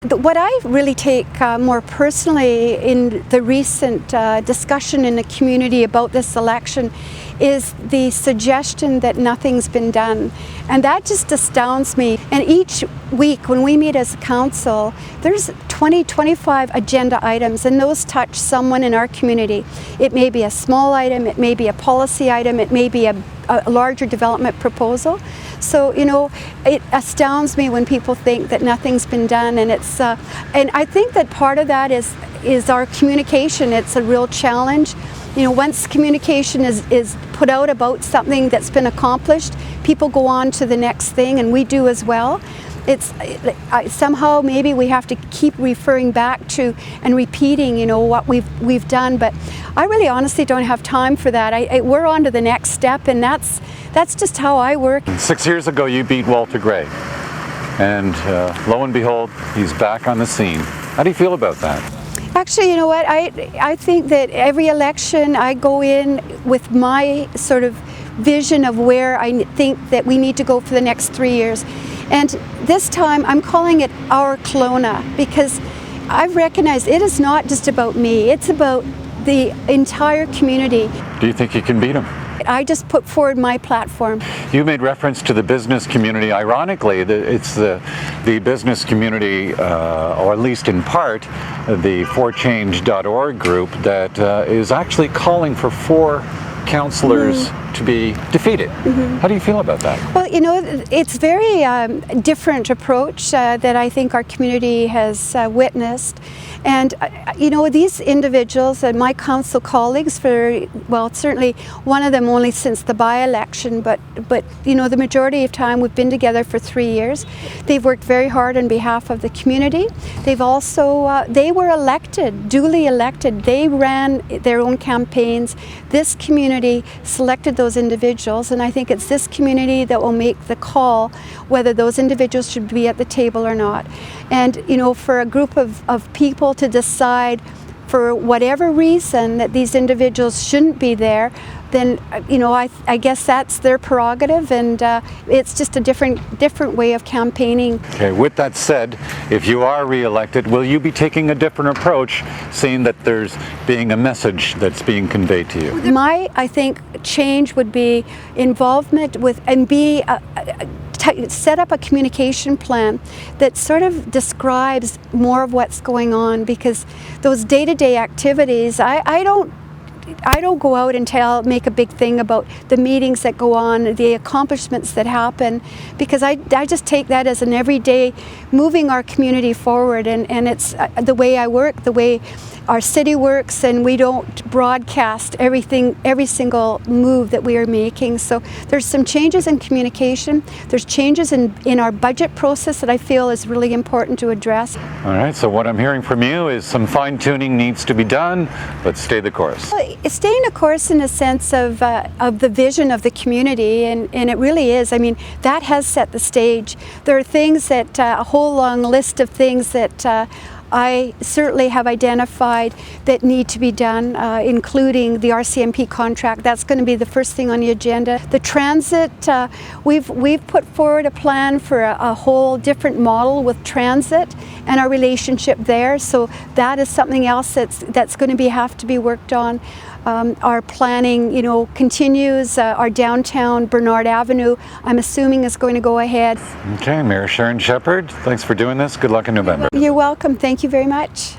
What I really take more personally in the recent discussion in the community about this election is the suggestion that nothing's been done. And that just astounds me. And each week when we meet as a council, there's 25 agenda items, and those touch someone in our community. It may be a small item, it may be a policy item, it may be a larger development proposal. So, you know, it astounds me when people think that nothing's been done, and and I think that part of that is our communication. It's a real challenge. You know, once communication is put out about something that's been accomplished, people go on to the next thing, and we do as well. Somehow maybe we have to keep referring back to and repeating, you know, what we've done, but I really honestly don't have time for that. We're on to the next step, and that's just how I work. 6 years ago you beat Walter Gray, and lo and behold, he's back on the scene. How do you feel about that? Actually, you know what, I think that every election I go in with my sort of vision of where I think that we need to go for the next 3 years. And this time I'm calling it Our Kelowna, because I recognize it is not just about me, it's about the entire community. Do you think you can beat him? I just put forward my platform. You made reference to the business community. Ironically, it's the business community, or at least in part, the forchange.org group that is actually calling for 4 councillors to be defeated. How do you feel about that? Well, you know, it's very different approach that I think our community has witnessed. And, you know, these individuals and my council colleagues well, certainly one of them only since the by-election, but you know, the majority of time we've been together for 3 years. They've worked very hard on behalf of the community. They've also, they were elected, duly elected. They ran their own campaigns. This community selected those individuals, and I think it's this community that will make the call whether those individuals should be at the table or not. And, you know, for a group of people to decide for whatever reason that these individuals shouldn't be there, then, you know, I guess that's their prerogative, and it's just a different way of campaigning. Okay, with that said, if you are re-elected, will you be taking a different approach, seeing that there's being a message that's being conveyed to you? I think, change would be involvement with, and be set up a communication plan that sort of describes more of what's going on, because those day-to-day activities, I don't go out and make a big thing about the meetings that go on, the accomplishments that happen, because I just take that as an everyday moving our community forward, and it's the way I work, the way our city works, and we don't broadcast everything, every single move that we are making. So there's some changes in communication, there's changes in our budget process that I feel is really important to address. All right, so what I'm hearing from you is some fine-tuning needs to be done, but stay the course. Staying the course in the sense of the vision of the community, and it really is. I mean, that has set the stage. There are things that, a whole long list of things that I certainly have identified that need to be done, including the RCMP contract. That's going to be the first thing on the agenda. The transit, we've put forward a plan for a whole different model with transit and our relationship there. So that is something else that's going to have to be worked on. Our planning, you know, continues. Our downtown Bernard Avenue, I'm assuming, is going to go ahead. Okay, Mayor Sharon Shepherd, thanks for doing this. Good luck in November. You're welcome. Thank you very much.